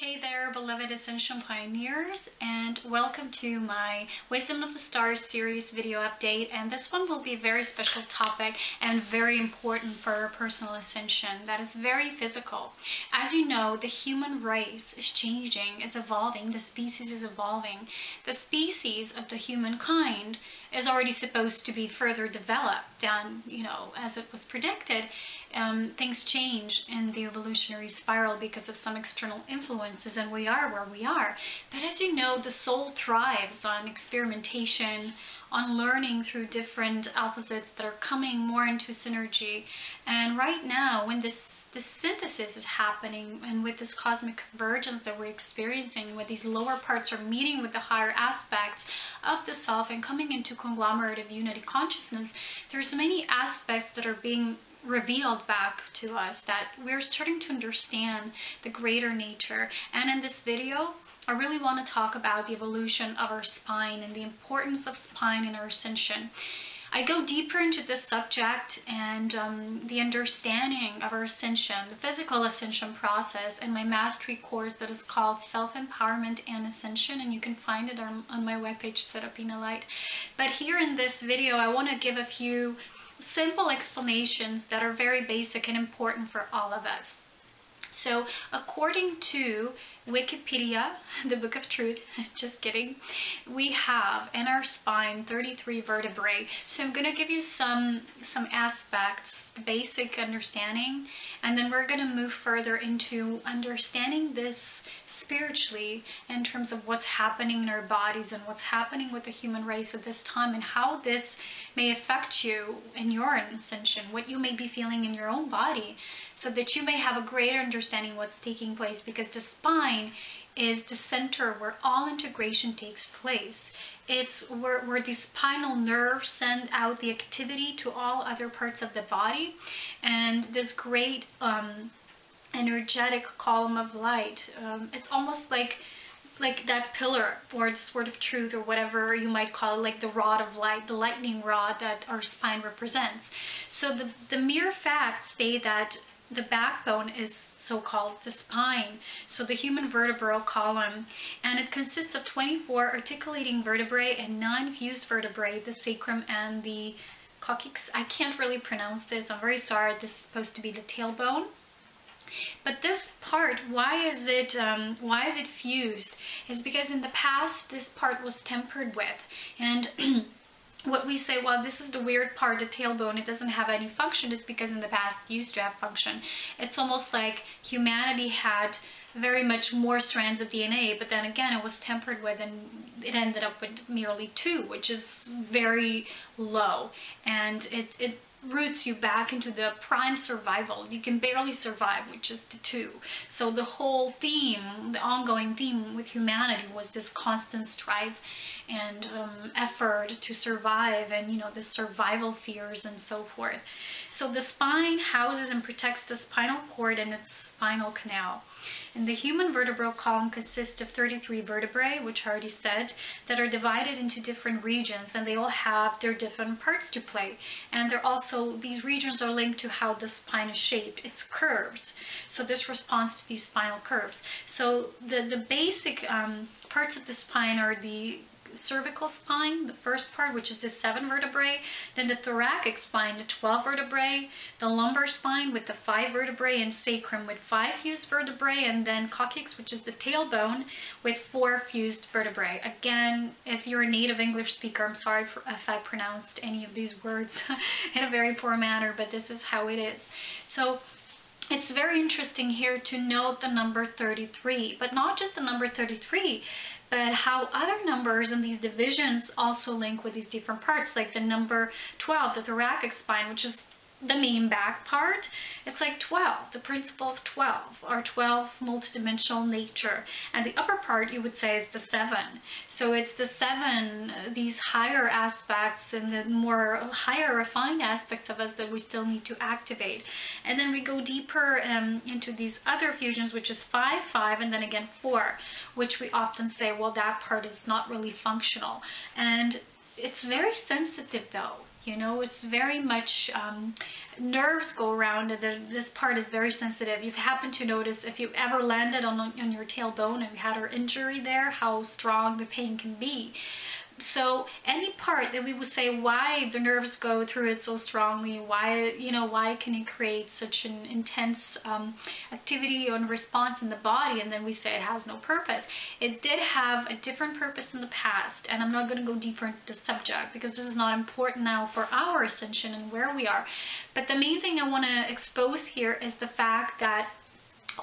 Hey there, beloved Ascension pioneers, and welcome to my Wisdom of the Stars series video update. And this one will be a very special topic and very important for our personal ascension that is very physical. As you know, the human race is changing, is evolving, the species is evolving. The species of the humankind is already supposed to be further developed, and as it was predicted, things change in the evolutionary spiral because of some external influences, and we are where we are. But as you know, the soul thrives on experimentation, on learning through different opposites that are coming more into synergy. And right now, when this synthesis is happening, and with this cosmic convergence that we're experiencing, where these lower parts are meeting with the higher aspects of the self and coming into conglomerative unity consciousness, there's many aspects that are being revealed back to us that we're starting to understand the greater nature. And in this video, I really want to talk about the evolution of our spine and the importance of spine in our ascension. I go deeper into this subject and the understanding of our ascension, the physical ascension process, and my mastery course that is called Self-Empowerment and Ascension, and you can find it on my webpage, Serapina Light. But here in this video, I want to give a few simple explanations that are very basic and important for all of us. So according to Wikipedia, the Book of Truth, just kidding, we have in our spine 33 vertebrae. So I'm going to give you some aspects, the basic understanding, and then we're going to move further into understanding this spiritually in terms of what's happening in our bodies and what's happening with the human race at this time, and how this may affect you in your ascension, what you may be feeling in your own body, so that you may have a greater understanding what's taking place, because the spine is the center where all integration takes place. It's where the spinal nerves send out the activity to all other parts of the body, and this great energetic column of light, it's almost like that pillar or the sword of truth, or whatever you might call it, like the rod of light, the lightning rod that our spine represents. So the mere facts say that the backbone is so-called the spine, so the human vertebral column, and it consists of 24 articulating vertebrae and 9 fused vertebrae, the sacrum and the coccyx. I can't really pronounce this, I'm very sorry. This is supposed to be the tailbone. But this part, why is it fused? Is because in the past this part was tempered with, and what we say, well, this is the weird part, the tailbone, it doesn't have any function, is because in the past it used to have function. It's almost like humanity had very much more strands of DNA, but then again it was tempered with, and it ended up with merely 2, which is very low, and it roots you back into the prime survival. You can barely survive with just the 2. So the whole theme, the ongoing theme with humanity, was this constant strife and effort to survive, and the survival fears and so forth. So the spine houses and protects the spinal cord and its spinal canal. And the human vertebral column consists of 33 vertebrae, which I already said, that are divided into different regions, and they all have their different parts to play. And they're also, these regions are linked to how the spine is shaped. It's curves. So this responds to these spinal curves. So the basic parts of the spine are the cervical spine, the first part, which is the 7 vertebrae, then the thoracic spine, the 12 vertebrae, the lumbar spine with the 5 vertebrae, and sacrum with 5 fused vertebrae, and then coccyx, which is the tailbone, with 4 fused vertebrae. Again, if you're a native English speaker, I'm sorry if I pronounced any of these words in a very poor manner, but this is how it is. So it's very interesting here to note the number 33, but not just the number 33, but how other numbers in these divisions also link with these different parts, like the number 12, the thoracic spine, which is the main back part. It's like 12, the principle of 12, or 12 multidimensional nature. And the upper part, you would say, is the 7. So it's the 7, these higher aspects and the more higher refined aspects of us that we still need to activate. And then we go deeper into these other fusions, which is 5, 5, and then again 4, which we often say, well, that part is not really functional. And it's very sensitive though. You know, it's very much, nerves go around, and this part is very sensitive. You've happened to notice, if you've ever landed on your tailbone and you had an injury there, how strong the pain can be. So any part that we would say why the nerves go through it so strongly, why, you know, why can it create such an intense activity and response in the body, and then we say it has no purpose. It did have a different purpose in the past, and I'm not going to go deeper into the subject because this is not important now for our ascension and where we are. But the main thing I want to expose here is the fact that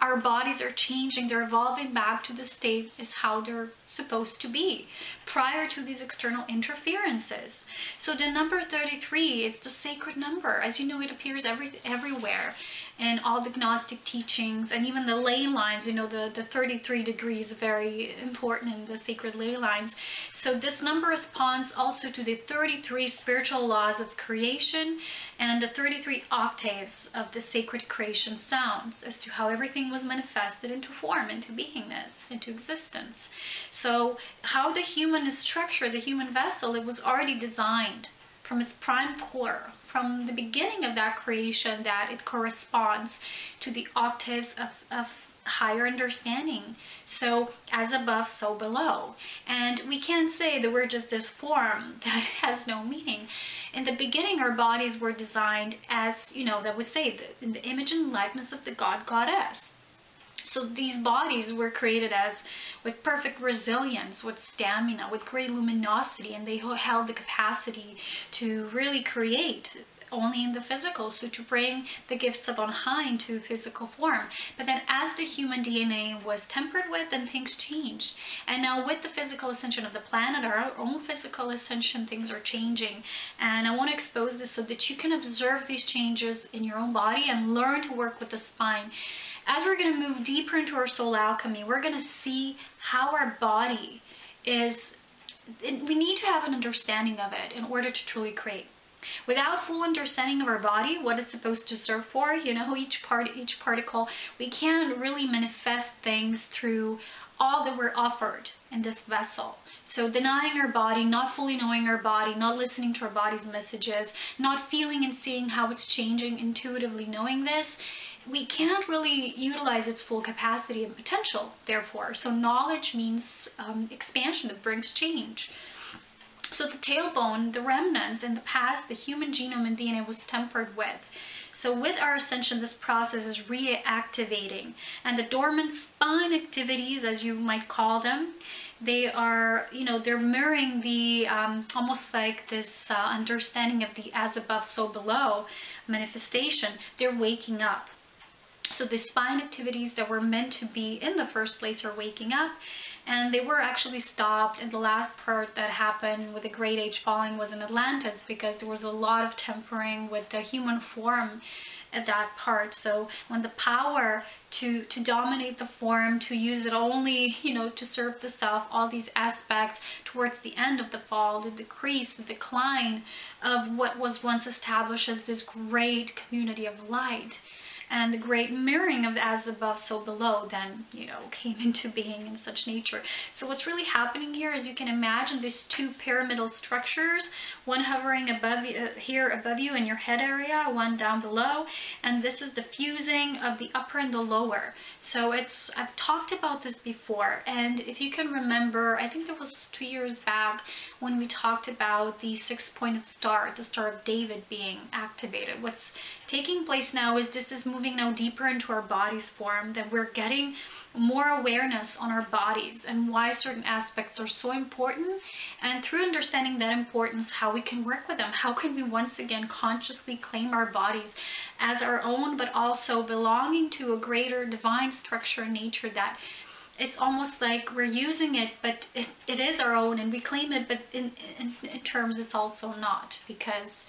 our bodies are changing, they're evolving back to the state is how they're supposed to be prior to these external interferences. So the number 33 is the sacred number. As you know, it appears everywhere in all the Gnostic teachings, and even the ley lines. You know, the 33 degrees are very important in the sacred ley lines. So this number responds also to the 33 spiritual laws of creation and the 33 octaves of the sacred creation sounds as to how everything was manifested into form, into beingness, into existence. So how the human is structured, the human vessel, it was already designed from its prime core, from the beginning of that creation, that it corresponds to the octaves of higher understanding. So as above, so below. And we can't say that we're just this form that has no meaning. In the beginning, our bodies were designed as, you know, that would say in the image and likeness of the God, Goddess. So these bodies were created as with perfect resilience, with stamina, with great luminosity, and they held the capacity to really create only in the physical, so to bring the gifts of on high into physical form. But then as the human DNA was tempered with, then things changed. And now with the physical ascension of the planet, our own physical ascension, things are changing. And I want to expose this so that you can observe these changes in your own body and learn to work with the spine. As we're going to move deeper into our soul alchemy, we're going to see how our body is, we need to have an understanding of it in order to truly create. Without full understanding of our body, what it's supposed to serve for, you know, each particle, we can't really manifest things through all that we're offered in this vessel. So denying our body, not fully knowing our body, not listening to our body's messages, not feeling and seeing how it's changing, intuitively knowing this, we can't really utilize its full capacity and potential, therefore. So knowledge means expansion, it brings change. So the tailbone, the remnants in the past, the human genome and DNA was tempered with. So with our ascension, this process is reactivating. And the dormant spine activities, as you might call them, they are, you know, they're mirroring the, almost like this understanding of the as above, so below manifestation. They're waking up. So the spine activities that were meant to be in the first place are waking up, and they were actually stopped. And the last part that happened with the Great Age falling was in Atlantis, because there was a lot of tempering with the human form at that part. So when the power to dominate the form, to use it only, you know, to serve the self, all these aspects towards the end of the fall, the decrease, the decline of what was once established as this great community of light, and the great mirroring of the as above, so below, then, you know, came into being in such nature. So what's really happening here is, you can imagine these two pyramidal structures, one hovering above you, here above you in your head area, one down below, and this is the fusing of the upper and the lower. So it's, I've talked about this before, and if you can remember, I think that was 2 years back when we talked about the six-pointed star, the Star of David, being activated. What's taking place now is this is moving now deeper into our body's form, that we're getting more awareness on our bodies and why certain aspects are so important, and through understanding that importance, how we can work with them, how can we once again consciously claim our bodies as our own, but also belonging to a greater divine structure in nature, that it's almost like we're using it, but it is our own, and we claim it, but in terms it's also not, because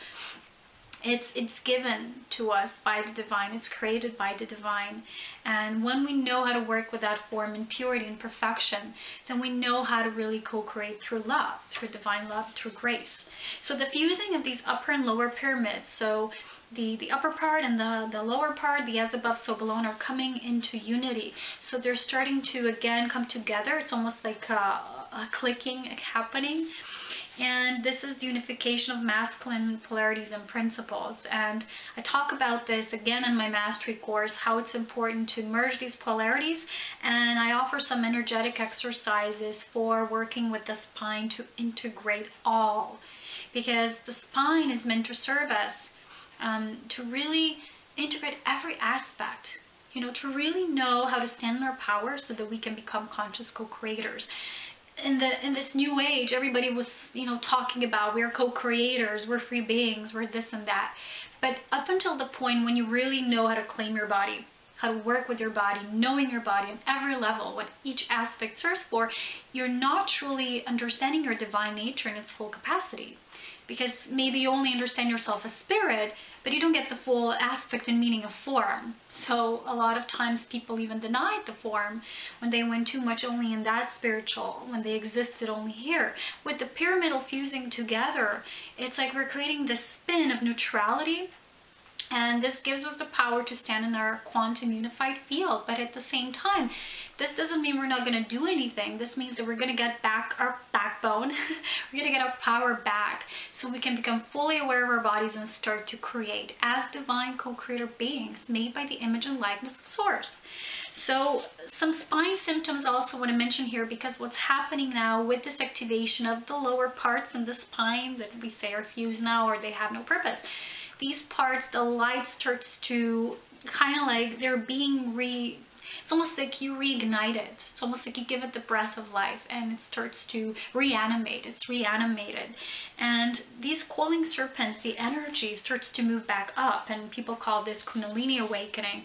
it's given to us by the divine, it's created by the divine. And when we know how to work with that form in purity and perfection, then we know how to really co-create through love, through divine love, through grace. So the fusing of these upper and lower pyramids, so the upper part and the lower part, the as above, so below, are coming into unity. So they're starting to again come together. It's almost like a clicking happening. And this is the unification of masculine polarities and principles. And I talk about this again in my mastery course, how it's important to merge these polarities. And I offer some energetic exercises for working with the spine to integrate all. Because the spine is meant to serve us to really integrate every aspect. You know, to really know how to stand in our power so that we can become conscious co-creators. In this new age, everybody was, you know, talking about we're co-creators, we're free beings, we're this and that. But up until the point when you really know how to claim your body, how to work with your body, knowing your body on every level, what each aspect serves for, you're not truly understanding your divine nature in its full capacity. Because maybe you only understand yourself as spirit, but you don't get the full aspect and meaning of form. So a lot of times people even denied the form when they went too much only in that spiritual, when they existed only here. With the pyramidal fusing together, it's like we're creating this spin of neutrality. And this gives us the power to stand in our quantum unified field. But at the same time, this doesn't mean we're not going to do anything. This means that we're going to get back our backbone. We're going to get our power back so we can become fully aware of our bodies and start to create as divine co-creator beings made by the image and likeness of Source. So some spine symptoms I also want to mention here, because what's happening now with this activation of the lower parts in the spine that we say are fused now or they have no purpose. These parts, the light starts to kind of like they're being it's almost like you reignite it. It's almost like you give it the breath of life and it starts to reanimate. It's reanimated. And these coiling serpents, the energy starts to move back up, and people call this kundalini awakening,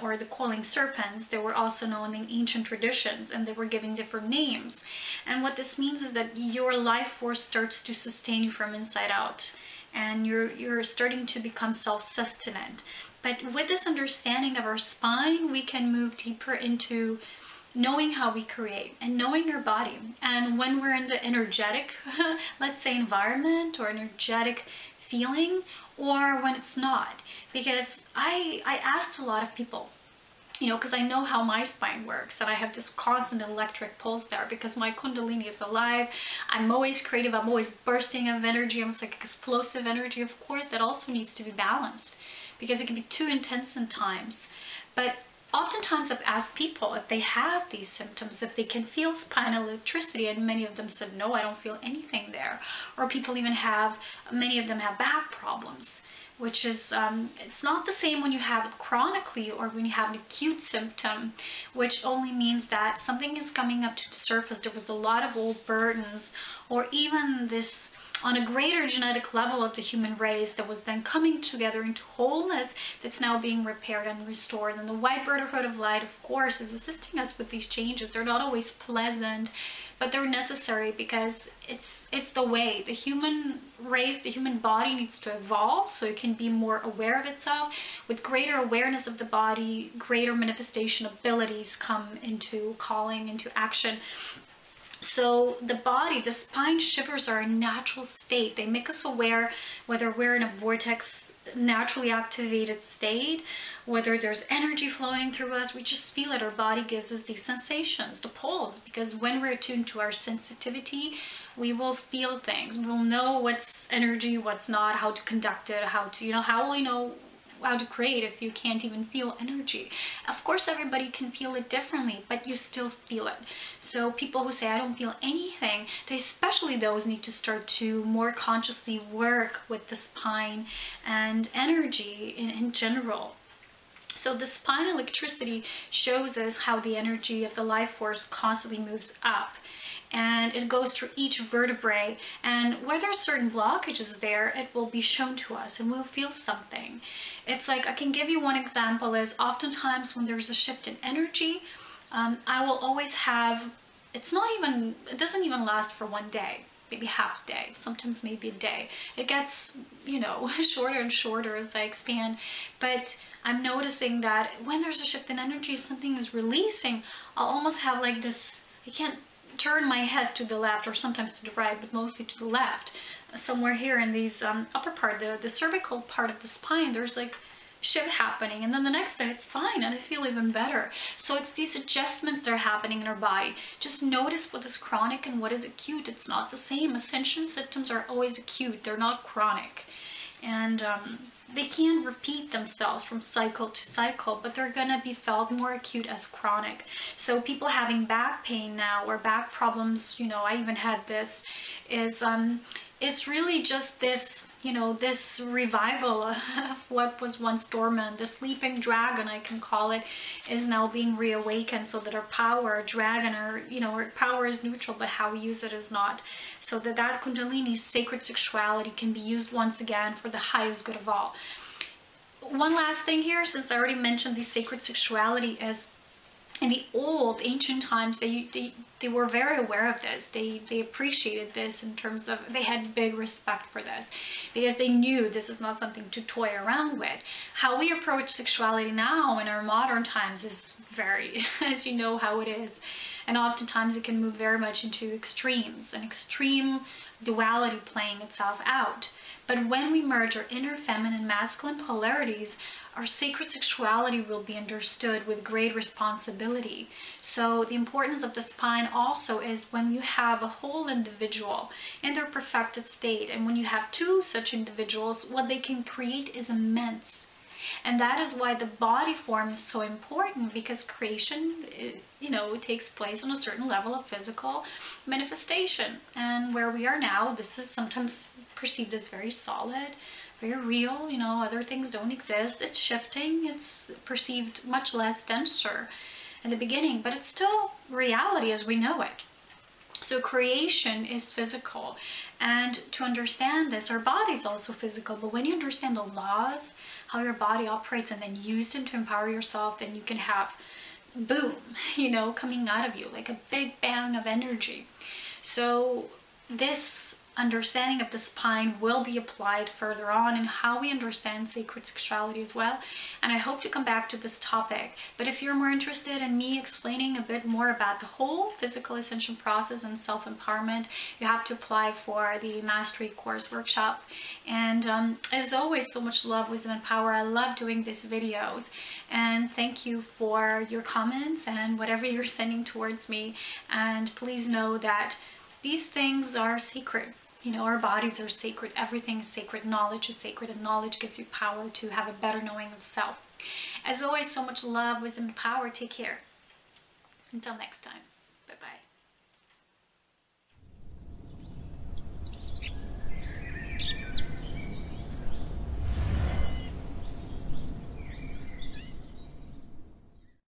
or the coiling serpents. They were also known in ancient traditions, and they were given different names. And what this means is that your life force starts to sustain you from inside out. And you're starting to become self-sustenant. But with this understanding of our spine, we can move deeper into knowing how we create and knowing our body. And when we're in the energetic, let's say, environment or energetic feeling, or when it's not. Because I asked a lot of people, you know, because I know how my spine works, and I have this constant electric pulse there because my kundalini is alive. I'm always creative. I'm always bursting of energy. I'm like explosive energy. Of course, that also needs to be balanced because it can be too intense in times. But oftentimes I've asked people if they have these symptoms, if they can feel spinal electricity, and many of them said, no, I don't feel anything there. Or people even many of them have back problems, which is, it's not the same when you have it chronically or when you have an acute symptom, which only means that something is coming up to the surface. There was a lot of old burdens, or even this on a greater genetic level of the human race that was then coming together into wholeness that's now being repaired and restored. And the White Brotherhood of Light, of course, is assisting us with these changes. They're not always pleasant, but they're necessary because it's the way. The human race, the human body needs to evolve so it can be more aware of itself. With greater awareness of the body, greater manifestation abilities come into calling, into action. So the body, the spine shivers are a natural state. They make us aware whether we're in a vortex, naturally activated state, whether there's energy flowing through us. We just feel it. Our body gives us these sensations, the pulse, because when we're attuned to our sensitivity, we will feel things. We'll know what's energy, what's not, how to conduct it, how will we know how to create if you can't even feel energy? Of course, everybody can feel it differently, but you still feel it. So people who say, I don't feel anything, especially those need to start to more consciously work with the spine and energy in general. So the spine electricity shows us how the energy of the life force constantly moves up. And it goes through each vertebrae, and where there's certain blockages there, it will be shown to us and we'll feel something. It's like, I can give you one example is oftentimes when there's a shift in energy, I will always have, it doesn't even last for one day, maybe half a day, sometimes maybe a day. It gets, shorter and shorter as I expand, but I'm noticing that when there's a shift in energy, something is releasing. I'll almost have like this, I can't turn my head to the left or sometimes to the right, but mostly to the left. Somewhere here in these upper part, the cervical part of the spine, there's like shift happening, and then the next day it's fine and I feel even better. So it's these adjustments that are happening in our body. Just notice what is chronic and what is acute. It's not the same. Ascension symptoms are always acute, they're not chronic. And they can repeat themselves from cycle to cycle, but they're going to be felt more acute as chronic. So people having back pain now, or back problems, you know, I even had this, is it's really just this, you know, this revival of what was once dormant. The sleeping dragon, I can call it, is now being reawakened, so that our power, our dragon, our, you know, our power is neutral, but how we use it is not. So that kundalini, sacred sexuality, can be used once again for the highest good of all. One last thing here, since I already mentioned the sacred sexuality, is in the old ancient times, they were very aware of this. They appreciated this in terms of, they had big respect for this, because they knew this is not something to toy around with. How we approach sexuality now in our modern times is very, as you know how it is. And oftentimes it can move very much into extremes, an extreme duality playing itself out. But when we merge our inner feminine, masculine polarities, our sacred sexuality will be understood with great responsibility. So the importance of the spine also is when you have a whole individual in their perfected state, and when you have two such individuals, what they can create is immense. And that is why the body form is so important, because creation, you know, it takes place on a certain level of physical manifestation. And where we are now, this is sometimes perceived as very solid, very real, you know, other things don't exist. It's shifting, it's perceived much less denser in the beginning, but it's still reality as we know it. So creation is physical, and to understand this, our body is also physical, but when you understand the laws, how your body operates, and then use them to empower yourself, then you can have boom, you know, coming out of you, like a big bang of energy. So this understanding of the spine will be applied further on in how we understand sacred sexuality as well, and I hope to come back to this topic. But if you're more interested in me explaining a bit more about the whole physical ascension process and self-empowerment, you have to apply for the mastery course workshop. And as always, so much love, wisdom, and power. I love doing these videos, and thank you for your comments and whatever you're sending towards me. And please know that these things are sacred. You know, our bodies are sacred. Everything is sacred. Knowledge is sacred, and knowledge gives you power to have a better knowing of self. As always, so much love, wisdom, and power. Take care. Until next time.